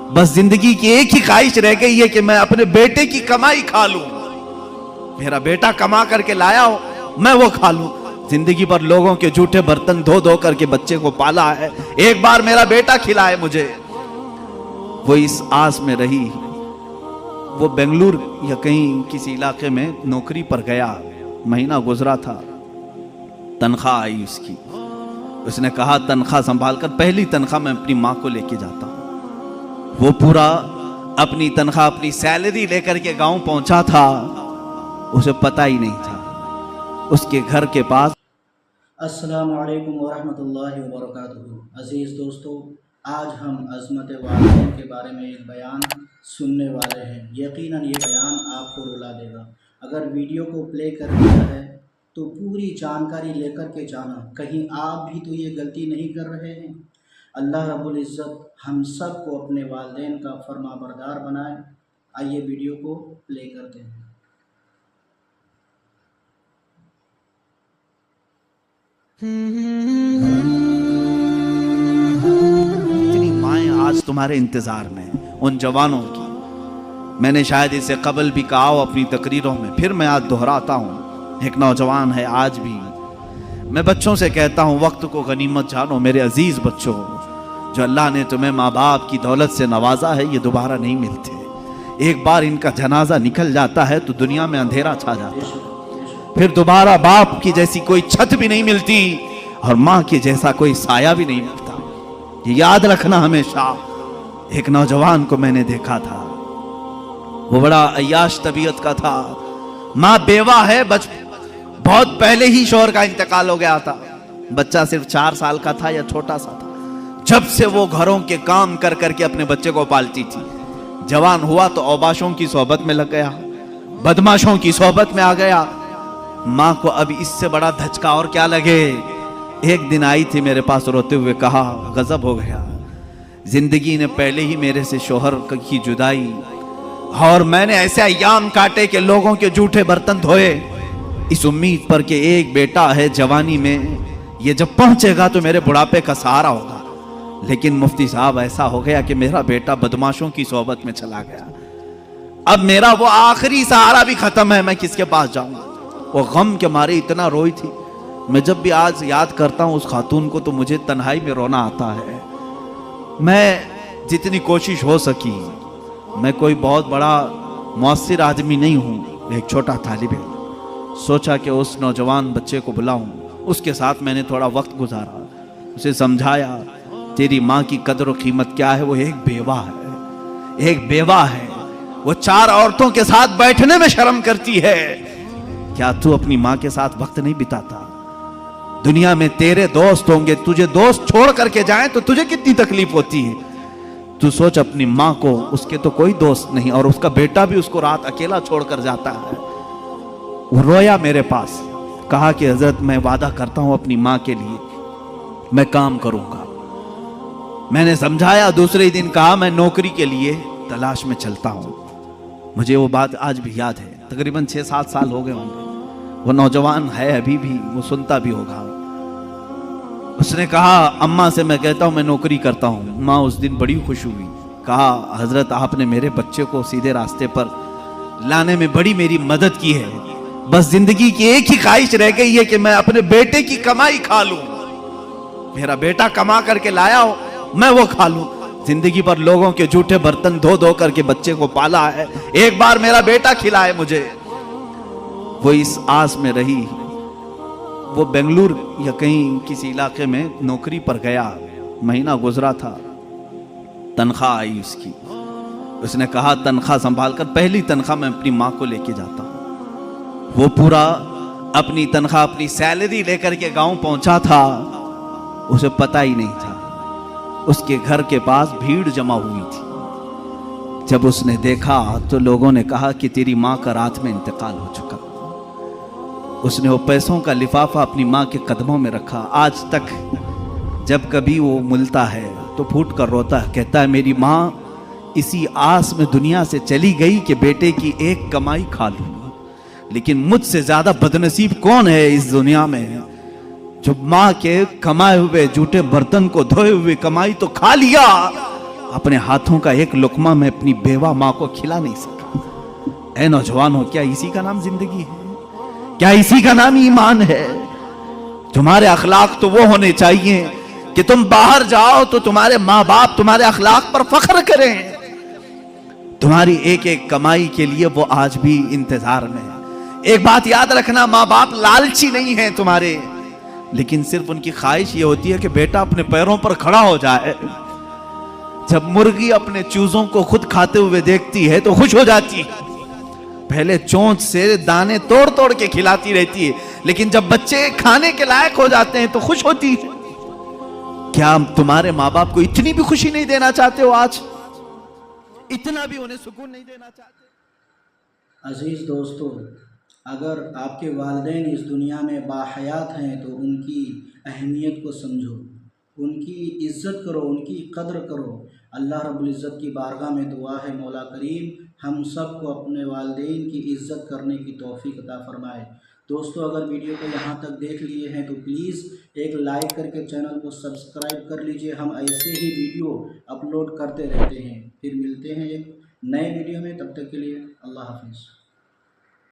बस जिंदगी की एक ही ख्वाहिश रह गई है कि मैं अपने बेटे की कमाई खा लूं। मेरा बेटा कमा करके लाया हो, मैं वो खा लूं। जिंदगी भर लोगों के जूठे बर्तन धो धो करके बच्चे को पाला है, एक बार मेरा बेटा खिलाए मुझे। वो इस आस में रही। वो बेंगलुरु या कहीं किसी इलाके में नौकरी पर गया, महीना गुजरा था, तनख्वाह आई उसकी। उसने कहा तनख्वाह संभाल कर, पहली तनख्वाह मैं अपनी माँ को लेके जाता हूँ। वो पूरा अपनी तनख्वाह, अपनी सैलरी लेकर के गांव पहुंचा था। उसे पता ही नहीं था उसके घर के पास। अस्सलामु अलैकुम वरहमतुल्लाहि वबरकातुहू। अज़ीज़ दोस्तों, आज हम अज़मत वालिदैन के बारे में एक बयान सुनने वाले हैं। यकीनन ये बयान आपको रुला देगा। अगर वीडियो को प्ले कर दिया है तो पूरी जानकारी लेकर के जाना, कहीं आप भी तो ये गलती नहीं कर रहे हैं। अल्लाह रब्बुल इज़्ज़त हम सब को अपने वालिदैन का फरमाबरदार बनाए। आइए वीडियो को प्ले करते हैं। इतनी माएँ आज तुम्हारे इंतजार में, उन जवानों की। मैंने शायद इसे कबल भी कहा हो अपनी तकरीरों में, फिर मैं आज दोहराता हूँ। एक नौजवान है आज भी। मैं बच्चों से कहता हूँ, वक्त को गनीमत जानो मेरे अजीज बच्चों। जो अल्लाह ने तुम्हें माँ बाप की दौलत से नवाजा है, ये दोबारा नहीं मिलते। एक बार इनका जनाजा निकल जाता है तो दुनिया में अंधेरा छा जाता है। फिर दोबारा बाप की जैसी कोई छत भी नहीं मिलती और माँ के जैसा कोई साया भी नहीं मिलता। ये याद रखना हमेशा। एक नौजवान को मैंने देखा था, वो बड़ा अय्याश तबीयत का था। माँ बेवा है, बहुत पहले ही शौहर का इंतकाल हो गया था। बच्चा सिर्फ 4 साल का था या छोटा सा था। जब से वो घरों के काम कर करके अपने बच्चे को पालती थी। जवान हुआ तो औबाशों की सोहबत में लग गया, बदमाशों की सोहबत में आ गया। माँ को अब इससे बड़ा धचका और क्या लगे। एक दिन आई थी मेरे पास रोते हुए, कहा गजब हो गया, जिंदगी ने पहले ही मेरे से शौहर की जुदाई, और मैंने ऐसे अय्याम काटे कि लोगों के जूठे बर्तन धोए, इस उम्मीद पर कि एक बेटा है जवानी में, ये जब पहुंचेगा तो मेरे बुढ़ापे का सहारा होगा। लेकिन मुफ्ती साहब ऐसा हो गया कि मेरा बेटा बदमाशों की सोहबत में चला गया। अब मेरा वो आखिरी सहारा भी खत्म है, मैं किसके पास जाऊंगा। वो गम के मारे इतना रोई थी। मैं जब भी आज याद करता हूँ उस खातून को तो मुझे तन्हाई में रोना आता है। मैं जितनी कोशिश हो सकी, मैं कोई बहुत बड़ा मुअस्सिर आदमी नहीं हूँ, एक छोटा तालिब इल्म। सोचा कि उस नौजवान बच्चे को बुलाऊं। उसके साथ मैंने थोड़ा वक्त गुजारा, उसे समझाया तेरी माँ की कदर और कीमत क्या है। वो एक बेवा है, एक बेवा है। वो 4 औरतों के साथ बैठने में शर्म करती है। क्या तू अपनी माँ के साथ वक्त नहीं बिताता? दुनिया में तेरे दोस्त होंगे, तुझे दोस्त छोड़ करके जाएं तो तुझे कितनी तकलीफ होती है। तू सोच अपनी माँ को, उसके तो कोई दोस्त नहीं, और उसका बेटा भी उसको रात अकेला छोड़कर जाता है। वो रोया मेरे पास, कहा कि हजरत मैं वादा करता हूं अपनी माँ के लिए मैं काम करूंगा। मैंने समझाया। दूसरे दिन कहा मैं नौकरी के लिए तलाश में चलता हूं। मुझे वो बात आज भी याद है, तकरीबन 6-7 साल हो गए होंगे। वो नौजवान है अभी भी, वो सुनता भी होगा। उसने कहा अम्मा से मैं कहता हूं मैं नौकरी करता हूं। माँ उस दिन बड़ी खुश हुई, कहा हजरत आपने मेरे बच्चे को सीधे रास्ते पर लाने में बड़ी मेरी मदद की है। बस जिंदगी की एक ही ख्वाहिश रह गई है कि मैं अपने बेटे की कमाई खा लूं। मेरा बेटा कमा करके लाया हो, मैं वो खा लूं। जिंदगी भर लोगों के जूठे बर्तन धो धो करके बच्चे को पाला है, एक बार मेरा बेटा खिलाए मुझे। वो इस आस में रही। वो बेंगलुरु या कहीं किसी इलाके में नौकरी पर गया, महीना गुजरा था, तनख्वाह आई उसकी। उसने कहा तनख्वाह संभाल कर, पहली तनख्वाह मैं अपनी माँ को लेके जाता हूँ। वो पूरा अपनी तनख्वाह, अपनी सैलरी लेकर के गांव पहुंचा था। उसे पता ही नहीं था उसके घर के पास भीड़ जमा हुई थी। जब उसने देखा तो लोगों ने कहा कि तेरी माँ का रात में इंतकाल हो चुका। उसने वो पैसों का लिफाफा अपनी माँ के कदमों में रखा। आज तक जब कभी वो मिलता है तो फूट कर रोता है, कहता है मेरी माँ इसी आस में दुनिया से चली गई कि बेटे की एक कमाई खा लूं। लेकिन मुझसे ज्यादा बदनसीब कौन है इस दुनिया में, जो माँ के कमाए हुए जूठे बर्तन को धोए हुए कमाई तो खा लिया, अपने हाथों का एक लुकमा मैं अपनी बेवा माँ को खिला नहीं सका। ऐ नौजवानों, क्या इसी का नाम जिंदगी है? क्या इसी का नाम ईमान है? तुम्हारे अखलाक तो वो होने चाहिए कि तुम बाहर जाओ तो तुम्हारे माँ बाप तुम्हारे अखलाक पर फख्र करें। तुम्हारी एक एक कमाई के लिए वो आज भी इंतजार में है। एक बात याद रखना, माँ बाप लालची नहीं है तुम्हारे, लेकिन सिर्फ उनकी ख्वाहिश ये होती है कि बेटा अपने पैरों पर खड़ा हो जाए। जब मुर्गी अपने चूजों को खुद खाते हुए देखती है तो खुश हो जाती है। पहले चोंच से दाने तोड़ तोड़ के खिलाती रहती है, लेकिन जब बच्चे खाने के लायक हो जाते हैं तो खुश होती है। क्या तुम्हारे माँ बाप को इतनी भी खुशी नहीं देना चाहते हो? आज इतना भी उन्हें सुकून नहीं देना चाहते? अजीज़ दोस्तों, अगर आपके वालिदैन इस दुनिया में बाहयात हैं तो उनकी अहमियत को समझो, उनकी इज़्ज़त करो, उनकी कद्र करो। अल्लाह रब्बुल इज़्ज़त की बारगाह में दुआ है, मौला करीम हम सब को अपने वालिदैन की इज़्ज़त करने की तौफीक अता फरमाए। दोस्तों, अगर वीडियो को यहाँ तक देख लिए हैं तो प्लीज़ एक लाइक करके चैनल को सब्सक्राइब कर लीजिए। हम ऐसे ही वीडियो अपलोड करते रहते हैं। फिर मिलते हैं एक नए वीडियो में, तब तक के लिए अल्लाह हाफिज़।